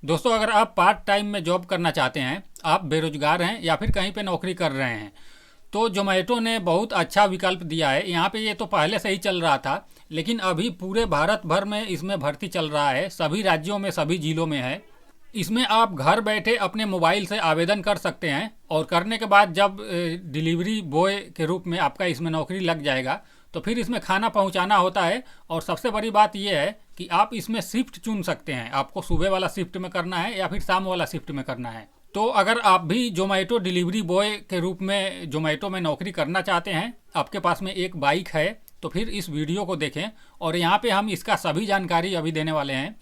दोस्तों, अगर आप पार्ट टाइम में जॉब करना चाहते हैं, आप बेरोजगार हैं या फिर कहीं पे नौकरी कर रहे हैं, तो जोमेटो ने बहुत अच्छा विकल्प दिया है। यहाँ पे ये तो पहले से ही चल रहा था, लेकिन अभी पूरे भारत भर में इसमें भर्ती चल रहा है। सभी राज्यों में, सभी जिलों में है। इसमें आप घर बैठे अपने मोबाइल से आवेदन कर सकते हैं और करने के बाद जब डिलीवरी बॉय के रूप में आपका इसमें नौकरी लग जाएगा तो फिर इसमें खाना पहुंचाना होता है। और सबसे बड़ी बात यह है कि आप इसमें शिफ्ट चुन सकते हैं, आपको सुबह वाला शिफ्ट में करना है या फिर शाम वाला शिफ्ट में करना है। तो अगर आप भी जोमेटो डिलीवरी बॉय के रूप में जोमेटो में नौकरी करना चाहते हैं, आपके पास में एक बाइक है, तो फिर इस वीडियो को देखें और यहाँ पे हम इसका सभी जानकारी अभी देने वाले हैं।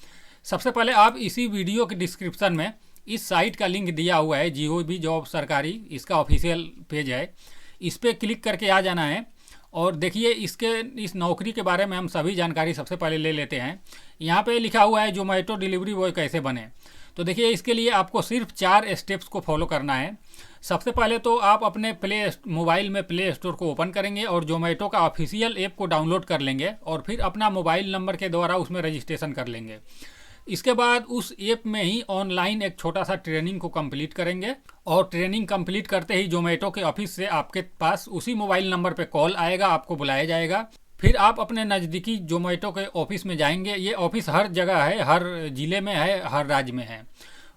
सबसे पहले आप इसी वीडियो के डिस्क्रिप्शन में इस साइट का लिंक दिया हुआ है, जीओबी जॉब सरकारी, इसका ऑफिशियल पेज है। इस पर क्लिक करके आ जाना है और देखिए इस नौकरी के बारे में हम सभी जानकारी सबसे पहले ले लेते हैं। यहाँ पे लिखा हुआ है जोमेटो डिलीवरी बॉय कैसे बने। तो देखिए, इसके लिए आपको सिर्फ 4 स्टेप्स को फॉलो करना है। सबसे पहले तो आप अपने मोबाइल में प्ले स्टोर को ओपन करेंगे और जोमेटो का ऑफिशियल ऐप को डाउनलोड कर लेंगे और फिर अपना मोबाइल नंबर के द्वारा उसमें रजिस्ट्रेशन कर लेंगे। इसके बाद उस ऐप में ही ऑनलाइन एक छोटा सा ट्रेनिंग को कंप्लीट करेंगे और ट्रेनिंग कंप्लीट करते ही जोमेटो के ऑफिस से आपके पास उसी मोबाइल नंबर पे कॉल आएगा, आपको बुलाया जाएगा। फिर आप अपने नज़दीकी जोमेटो के ऑफिस में जाएंगे। ये ऑफिस हर जगह है, हर ज़िले में है, हर राज्य में है।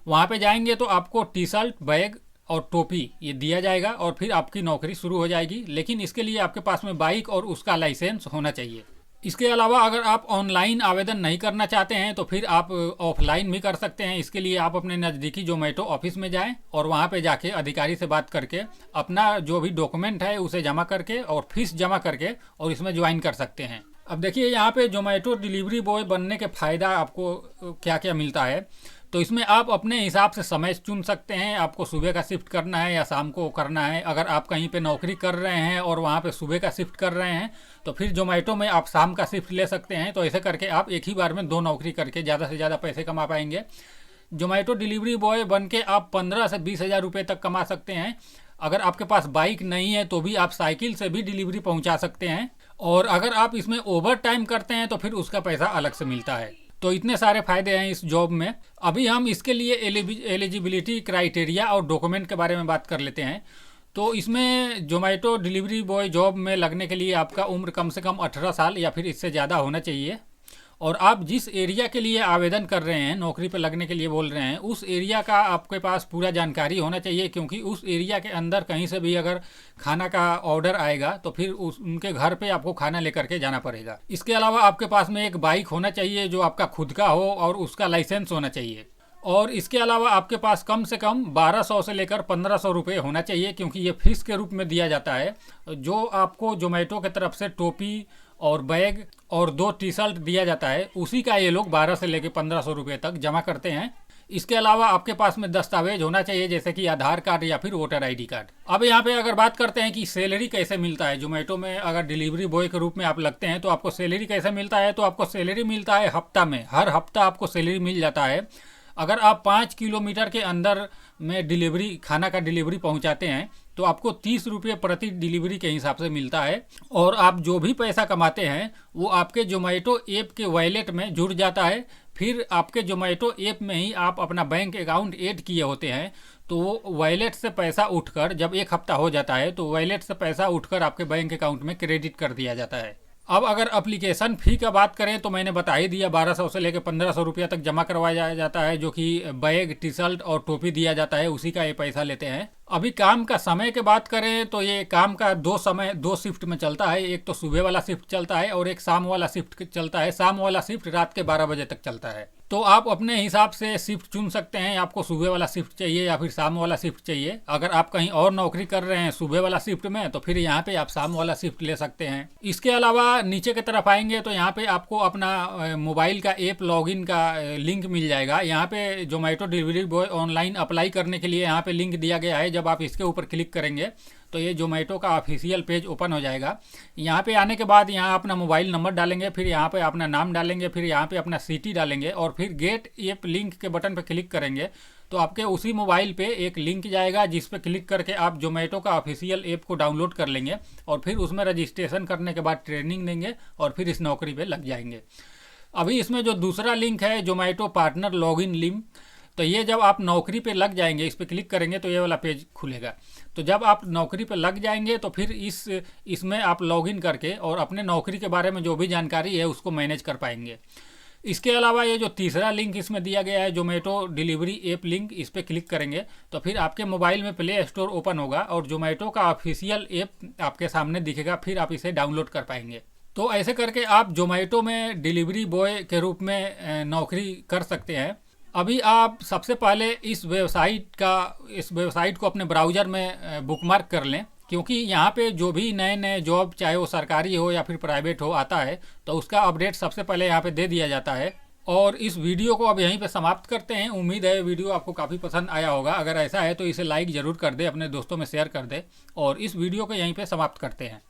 वहाँ पे जाएंगे तो आपको टी शर्ट, बैग और टोपी ये दिया जाएगा और फिर आपकी नौकरी शुरू हो जाएगी। लेकिन इसके लिए आपके पास में बाइक और उसका लाइसेंस होना चाहिए। इसके अलावा अगर आप ऑनलाइन आवेदन नहीं करना चाहते हैं तो फिर आप ऑफलाइन भी कर सकते हैं। इसके लिए आप अपने नज़दीकी जोमेटो ऑफिस में जाएं और वहां पे जाके अधिकारी से बात करके अपना जो भी डॉक्यूमेंट है उसे जमा करके और फीस जमा करके और इसमें ज्वाइन कर सकते हैं। अब देखिए, यहाँ पे जोमेटो डिलीवरी बॉय बनने के फ़ायदा आपको क्या क्या मिलता है। तो इसमें आप अपने हिसाब से समय चुन सकते हैं, आपको सुबह का शिफ्ट करना है या शाम को करना है। अगर आप कहीं पे नौकरी कर रहे हैं और वहाँ पे सुबह का शिफ्ट कर रहे हैं तो फिर जोमेटो में आप शाम का शिफ्ट ले सकते हैं। तो ऐसे करके आप एक ही बार में 2 नौकरी करके ज़्यादा से ज़्यादा पैसे कमा पाएंगे। जोमेटो डिलीवरी बॉय बन के आप 15 से 20 हज़ार रुपये तक कमा सकते हैं। अगर आपके पास बाइक नहीं है तो भी आप साइकिल से भी डिलीवरी पहुँचा सकते हैं। और अगर आप इसमें ओवर टाइम करते हैं तो फिर उसका पैसा अलग से मिलता है। तो इतने सारे फायदे हैं इस जॉब में। अभी हम इसके लिए एलिजिबिलिटी क्राइटेरिया और डॉक्यूमेंट के बारे में बात कर लेते हैं। तो इसमें जोमेटो डिलीवरी बॉय जॉब में लगने के लिए आपका उम्र कम से कम 18 साल या फिर इससे ज़्यादा होना चाहिए। और आप जिस एरिया के लिए आवेदन कर रहे हैं, नौकरी पर लगने के लिए बोल रहे हैं, उस एरिया का आपके पास पूरा जानकारी होना चाहिए, क्योंकि उस एरिया के अंदर कहीं से भी अगर खाना का ऑर्डर आएगा तो फिर उनके घर पे आपको खाना लेकर के जाना पड़ेगा। इसके अलावा आपके पास में एक बाइक होना चाहिए जो आपका खुद का हो और उसका लाइसेंस होना चाहिए। और इसके अलावा आपके पास कम से कम 1200 से लेकर 1500 रुपये होना चाहिए, क्योंकि ये फीस के रूप में दिया जाता है। जो आपको जोमेटो की तरफ से टोपी और बैग और 2 टी शर्ट दिया जाता है, उसी का ये लोग 12 से लेकर 1500 रुपये तक जमा करते हैं। इसके अलावा आपके पास में दस्तावेज होना चाहिए, जैसे कि आधार कार्ड या फिर वोटर आईडी कार्ड। अब यहाँ पे अगर बात करते हैं कि सैलरी कैसे मिलता है, जोमेटो में अगर डिलीवरी बॉय के रूप में आप लगते हैं तो आपको सैलरी कैसे मिलता है। तो आपको सैलरी मिलता है हफ्ता में, हर हफ्ता आपको सैलरी मिल जाता है। अगर आप 5 किलोमीटर के अंदर में डिलीवरी खाना का डिलीवरी पहुंचाते हैं तो आपको 30 रुपये प्रति डिलीवरी के हिसाब से मिलता है। और आप जो भी पैसा कमाते हैं वो आपके जोमेटो ऐप के वॉलेट में जुड़ जाता है। फिर आपके जोमेटो ऐप में ही आप अपना बैंक अकाउंट ऐड किए होते हैं, तो वो वॉलेट से पैसा उठकर जब 1 हफ्ता हो जाता है तो वॉलेट से पैसा उठकर आपके बैंक अकाउंट में क्रेडिट कर दिया जाता है। अब अगर एप्लीकेशन फ़ी का बात करें तो मैंने बता ही दिया, 1200 से लेकर 1500 रुपया तक जमा करवाया जाता है, जो कि बैग, टी शर्ट और टोपी दिया जाता है, उसी का ये पैसा लेते हैं। अभी काम का समय की बात करें तो ये काम का 2 शिफ्ट में चलता है। एक तो सुबह वाला शिफ्ट चलता है और एक शाम वाला शिफ्ट चलता है। शाम वाला शिफ्ट रात के 12 बजे तक चलता है। तो आप अपने हिसाब से शिफ्ट चुन सकते हैं, आपको सुबह वाला शिफ्ट चाहिए या फिर शाम वाला शिफ्ट चाहिए। अगर आप कहीं और नौकरी कर रहे हैं सुबह वाला शिफ्ट में तो फिर यहाँ पे आप शाम वाला शिफ्ट ले सकते हैं। इसके अलावा नीचे की तरफ आएंगे तो यहाँ पे आपको अपना मोबाइल का ऐप लॉगिन का लिंक मिल जाएगा। यहाँ पे Zomato delivery boy online apply करने के लिए यहाँ पे लिंक दिया गया है। जब आप इसके ऊपर क्लिक करेंगे तो ये जोमेटो का ऑफिशियल पेज ओपन हो जाएगा। यहाँ पे आने के बाद यहाँ अपना मोबाइल नंबर डालेंगे, फिर यहाँ पे अपना नाम डालेंगे, फिर यहाँ पे अपना सिटी डालेंगे और फिर गेट ऐप लिंक के बटन पे क्लिक करेंगे तो आपके उसी मोबाइल पे एक लिंक जाएगा, जिस पे क्लिक करके आप जोमेटो का ऑफिशियल ऐप को डाउनलोड कर लेंगे और फिर उसमें रजिस्ट्रेशन करने के बाद ट्रेनिंग देंगे और फिर इस नौकरी पर लग जाएंगे। अभी इसमें जो दूसरा लिंक है जोमेटो पार्टनर लॉगिन लिंक, तो ये जब आप नौकरी पे लग जाएंगे, इस पर क्लिक करेंगे तो ये वाला पेज खुलेगा। तो जब आप नौकरी पे लग जाएंगे तो फिर इसमें आप लॉगिन करके और अपने नौकरी के बारे में जो भी जानकारी है उसको मैनेज कर पाएंगे। इसके अलावा ये जो तीसरा लिंक इसमें दिया गया है जोमेटो डिलीवरी ऐप लिंक, इस पर क्लिक करेंगे तो फिर आपके मोबाइल में प्ले स्टोर ओपन होगा और जोमेटो का ऑफिशियल ऐप आपके सामने दिखेगा, फिर आप इसे डाउनलोड कर पाएंगे। तो ऐसे करके आप जोमेटो में डिलीवरी बॉय के रूप में नौकरी कर सकते हैं। अभी आप सबसे पहले इस वेबसाइट को अपने ब्राउज़र में बुकमार्क कर लें, क्योंकि यहाँ पे जो भी नए नए जॉब, चाहे वो सरकारी हो या फिर प्राइवेट हो, आता है तो उसका अपडेट सबसे पहले यहाँ पे दे दिया जाता है। और इस वीडियो को अब यहीं पे समाप्त करते हैं। उम्मीद है वीडियो आपको काफ़ी पसंद आया होगा। अगर ऐसा है तो इसे लाइक ज़रूर कर दे, अपने दोस्तों में शेयर कर दे, और इस वीडियो को यहीं पे समाप्त करते हैं।